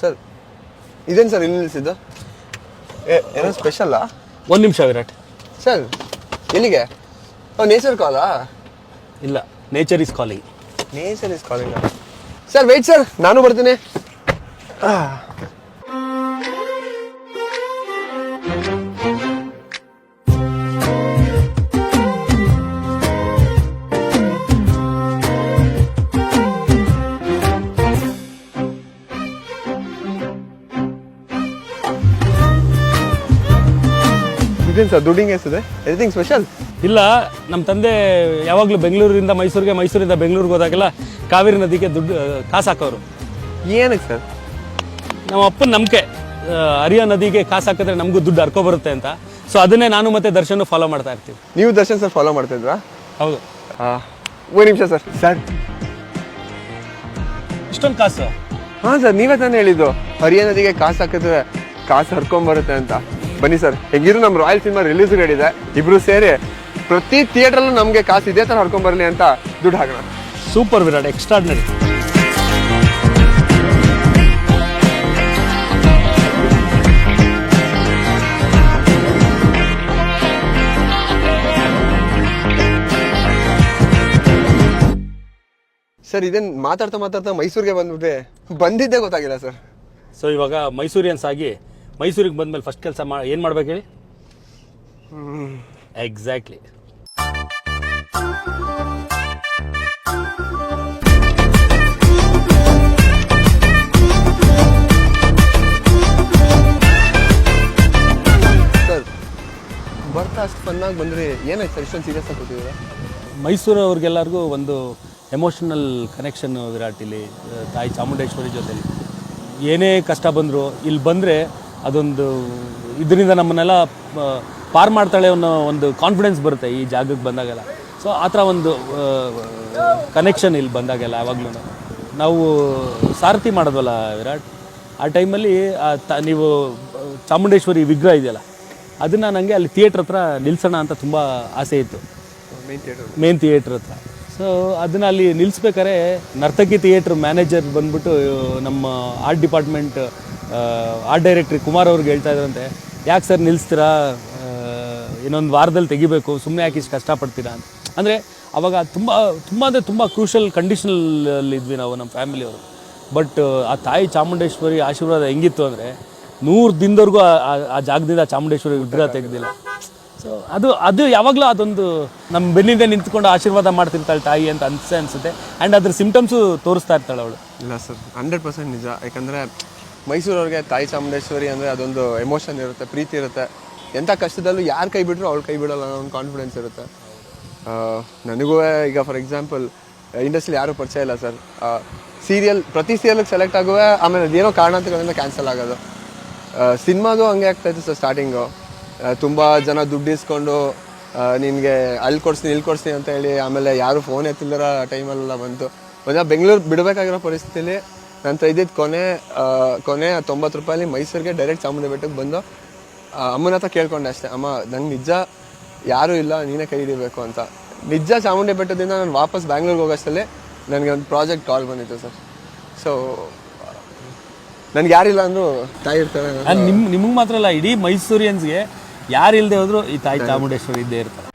Sir ಇದೇನು sir ಇಲ್ಲಿ ನಿಲ್ಲಿಸಿದ್ದು ಏನೋ ಸ್ಪೆಷಲ್ಲಾ? ಒಂದು ನಿಮಿಷ ವಿರಾಟ್. ಸರ್ ಎಲ್ಲಿಗೆ? ನೇಚರ್ ಕಾಲಾ? ಇಲ್ಲ, nature is calling. Nature is calling. Sir wait sir, ನಾನು ಬರ್ತೀನಿ. ಇದೇನು ಸರ್ ದುಡ್ಡಿಂಗ್ ಎಷ್ಟಿದೆ? Anything special? ಇಲ್ಲ, ನಮ್ಮ ತಂದೆ ಯಾವಾಗಲೂ ಬೆಂಗಳೂರಿಂದ ಮೈಸೂರಿಗೆ, ಮೈಸೂರಿಂದ ಬೆಂಗಳೂರಿಗೆ ಹೋದಾಗೆಲ್ಲ ಕಾವೇರಿ ನದಿಗೆ ದುಡ್ಡು ಕಾಸು ಹಾಕೋರು. ಏನಕ್ಕೆ ಸರ್? ನಮ್ಮ ಅಪ್ಪನ ನಂಬಿಕೆ, ಹರಿಯೋ ನದಿಗೆ ಕಾಸು ಹಾಕಿದ್ರೆ ನಮಗೂ ದುಡ್ಡು ಹರ್ಕೊ ಬರುತ್ತೆ ಅಂತ. ಸೊ ಅದನ್ನೇ ನಾನು ಮತ್ತೆ ದರ್ಶನ್ ಫಾಲೋ ಮಾಡ್ತಾ ಇರ್ತೀವಿ. ನೀವು ದರ್ಶನ್ ಸರ್ ಫಾಲೋ ಮಾಡ್ತಾ ಇದ್ರಾ? ಹೌದು. ಒಂದು ನಿಮಿಷ ಸರ್. ಸರ್ ಇಷ್ಟೊಂದು ಕಾಸು? ಹಾಂ ಸರ್, ನೀವೇ ತಾನೇ ಹೇಳಿದ್ದು ಹರಿಯ ನದಿಗೆ ಕಾಸು ಹಾಕಿದ್ರೆ ಕಾಸು ಹರ್ಕೊಂಬರುತ್ತೆ ಅಂತ. ಬನ್ನಿ ಸರ್, ಹೆಂಗಿದ್ರು ನಮ್ಮ ರಾಯಲ್ ಸಿನಿಮಾ ರಿಲೀಸ್ ಗಳಿದೆ, ಇಬ್ರು ಸೇರಿ ಪ್ರತಿ ಥಿಯೇಟ್ರಲ್ಲೂ ನಮಗೆ ಕಾಸು ಇದೇ ಥರ ಹರ್ಕೊಂಬರಲಿ ಅಂತ ದುಡ್ಡು ಹಾಕೋಣ. Super Virat, extraordinary. ಸರ್ ಇದೇನು ಮಾತಾಡ್ತಾ ಮಾತಾಡ್ತಾ ಮೈಸೂರಿಗೆ ಬಂದಿದ್ದೇ ಗೊತ್ತಾಗಿಲ್ಲ ಸರ್. ಸೊ ಇವಾಗ ಮೈಸೂರಿಯನ್ಸ್ ಆಗಿ ಮೈಸೂರಿಗೆ ಬಂದ್ಮೇಲೆ ಫಸ್ಟ್ ಕೆಲಸ ಏನು ಮಾಡ್ಬೇಕು ಹೇಳಿ? ಎಕ್ಸಾಕ್ಟ್ಲಿ. ಸರ್ ಬರ್ತಾ ಅಷ್ಟು ಫನ್ನಾಗಿ ಬಂದರೆ ಏನಾಯ್ತು ಸರ್ ಇಷ್ಟೊಂದು ಸೀರಿಯಸ್ ಆಗಿ ಕೊಟ್ಟಿದ್ದೀರಾ? ಮೈಸೂರವ್ರಿಗೆಲ್ಲರಿಗೂ ಒಂದು ಎಮೋಷನಲ್ ಕನೆಕ್ಷನ್ ವಿರಾಟ್. ಇಲ್ಲಿ ತಾಯಿ ಚಾಮುಂಡೇಶ್ವರಿ ಜೊತೆಲಿ ಏನೇ ಕಷ್ಟ ಬಂದರೂ ಇಲ್ಲಿ ಬಂದರೆ ಅದೊಂದು ಇದರಿಂದ ನಮ್ಮನ್ನೆಲ್ಲ ಪಾರ್ ಮಾಡ್ತಾಳೆ ಅನ್ನೋ ಒಂದು ಕಾನ್ಫಿಡೆನ್ಸ್ ಬರುತ್ತೆ ಈ ಜಾಗಕ್ಕೆ ಬಂದಾಗೆಲ್ಲ. ಸೊ ಆ ಥರ ಒಂದು ಕನೆಕ್ಷನ್ ಇಲ್ಲಿ ಬಂದಾಗೆಲ್ಲ. ಯಾವಾಗಲೂ ನಾವು ಸಾರಥಿ ಮಾಡೋದ್ವಲ್ಲ ವಿರಾಟ್, ಆ ಟೈಮಲ್ಲಿ ನೀವು ಚಾಮುಂಡೇಶ್ವರಿ ವಿಗ್ರಹ ಇದೆಯಲ್ಲ, ಅದನ್ನು ನನಗೆ ಅಲ್ಲಿ ಥಿಯೇಟ್ರ್ ಹತ್ರ ನಿಲ್ಸೋಣ ಅಂತ ತುಂಬ ಆಸೆ ಇತ್ತು, ಮೇನ್ ಥಿಯೇಟ್ರ್ ಹತ್ರ. ಸೊ ಅದನ್ನು ಅಲ್ಲಿ ನಿಲ್ಲಿಸ್ಬೇಕಾದ್ರೆ ನರ್ತಕಿ ಥಿಯೇಟ್ರ್ ಮ್ಯಾನೇಜರ್ ಬಂದ್ಬಿಟ್ಟು ನಮ್ಮ art department art directory Kumar ಅವ್ರಿಗೆ ಹೇಳ್ತಾ ಇದ್ರಂತೆ, ಯಾಕೆ ಸರ್ ನಿಲ್ಲಿಸ್ತೀರಾ, ಇನ್ನೊಂದು ವಾರದಲ್ಲಿ ತೆಗಿಬೇಕು, ಸುಮ್ಮನೆ ಯಾಕೆ ಇಷ್ಟು ಕಷ್ಟಪಡ್ತೀರಾ ಅಂತ. ಅಂದರೆ ಅವಾಗ ತುಂಬ ಅಂದರೆ ತುಂಬ ಕ್ರೂಷಲ್ ಕಂಡೀಷನಲ್ಲಿ ಇದ್ವಿ ನಾವು, ನಮ್ಮ ಫ್ಯಾಮಿಲಿಯವರು. ಬಟ್ ಆ ತಾಯಿ ಚಾಮುಂಡೇಶ್ವರಿ ಆಶೀರ್ವಾದ ಹೆಂಗಿತ್ತು ಅಂದರೆ 100 ದಿನದವರೆಗೂ ಆ ಜಾಗದಿಂದ ಚಾಮುಂಡೇಶ್ವರಿ ವಿಗ್ರಹ ತೆಗೆದಿಲ್ಲ. ಸೊ ಅದು ಯಾವಾಗಲೂ ಅದೊಂದು ನಮ್ಮ ಬೆನ್ನಿಂದ ನಿಂತ್ಕೊಂಡು ಆಶೀರ್ವಾದ ಮಾಡ್ತಿರ್ತಾಳೆ ತಾಯಿ ಅಂತ ಅನಿಸುತ್ತೆ. ಆ್ಯಂಡ್ ಅದ್ರ ಸಿಮ್ಟಮ್ಸು ತೋರಿಸ್ತಾ ಇರ್ತಾಳೆ ಅವಳು. ಇಲ್ಲ ಸರ್, 100% ನಿಜ. ಯಾಕಂದರೆ ಮೈಸೂರವ್ರಿಗೆ ತಾಯಿ ಚಾಮುಂಡೇಶ್ವರಿ ಅಂದರೆ ಅದೊಂದು ಎಮೋಷನ್ ಇರುತ್ತೆ, ಪ್ರೀತಿ ಇರುತ್ತೆ. ಎಂಥ ಕಷ್ಟದಲ್ಲೂ ಯಾರು ಕೈ ಬಿಟ್ಟರು ಅವಳು ಕೈ ಬಿಡೋಲ್ಲ ಅನ್ನೋ ಒಂದು ಕಾನ್ಫಿಡೆನ್ಸ್ ಇರುತ್ತೆ. ನನಗೂ ಈಗ ಫಾರ್ ಎಕ್ಸಾಂಪಲ್ ಇಂಡಸ್ಟ್ರಿಲಿ ಯಾರೂ ಪರಿಚಯ ಇಲ್ಲ ಸರ್. ಪ್ರತಿ ಸೀರಿಯಲ್ಗೆ ಸೆಲೆಕ್ಟ್ ಆಗುವೆ, ಆಮೇಲೆ ಅದೇನೋ ಕಾರಣಾಂತರಗಳಿಂದ ಕ್ಯಾನ್ಸಲ್ ಆಗೋದು. ಸಿನಿಮಾದು ಹಂಗೆ ಆಗ್ತಾಯಿತ್ತು ಸರ್. ಸ್ಟಾರ್ಟಿಂಗು ತುಂಬ ಜನ ದುಡ್ಡು ಇಸ್ಕೊಂಡು ನಿನಗೆ ಅಲ್ಲಿ ಕೊಡಿಸ್ತೀನಿ ಇಲ್ಲಿ ಕೊಡಿಸ್ತೀನಿ ಅಂತ ಹೇಳಿ, ಆಮೇಲೆ ಯಾರು ಫೋನ್ ಎತ್ತಿಲ್ಲರ ಟೈಮಲ್ಲೆಲ್ಲ ಬಂತು. ಒಂದಿನ ಬೆಂಗಳೂರು ಬಿಡಬೇಕಾಗಿರೋ ಪರಿಸ್ಥಿತಿಲಿ ನಾನು ತೆಗೆದಿದ್ದು ಕೊನೆ 90 ರೂಪಾಯಲ್ಲಿ ಮೈಸೂರಿಗೆ ಡೈರೆಕ್ಟ್ ಚಾಮುಂಡಿ ಬೆಟ್ಟಕ್ಕೆ ಬಂದು ಅಮ್ಮನ ಹತ್ರ ಕೇಳ್ಕೊಂಡೆ ಅಷ್ಟೇ, ಅಮ್ಮ ನಂಗೆ ನಿಜ ಯಾರೂ ಇಲ್ಲ, ನೀನೇ ಕೈ ಹಿಡಿಬೇಕು ಅಂತ. ನಿಜ ಚಾಮುಂಡಿ ಬೆಟ್ಟದಿಂದ ನಾನು ವಾಪಸ್ ಬ್ಯಾಂಗ್ಳೂರಿಗೆ ಹೋಗೋಷ್ಟಲ್ಲೇ ನನಗೆ ಒಂದು ಪ್ರಾಜೆಕ್ಟ್ ಕಾಲ್ ಬಂದಿತ್ತು ಸರ್. ಸೊ ನನಗೆ ಯಾರಿಲ್ಲ ಅಂದರೂ ತಾಯಿ ಇರ್ತಾರೆ. ನಿಮಗೆ ಮಾತ್ರ ಅಲ್ಲ, ಇಡೀ ಮೈಸೂರಿಯನ್ಸ್ಗೆ ಯಾರು ಇಲ್ಲದೆ ಹೋದ್ರು ಈ ತಾಯಿ ಚಾಮುಂಡೇಶ್ವರಿ ಇದ್ದೇ ಇರ್ತಾರೆ.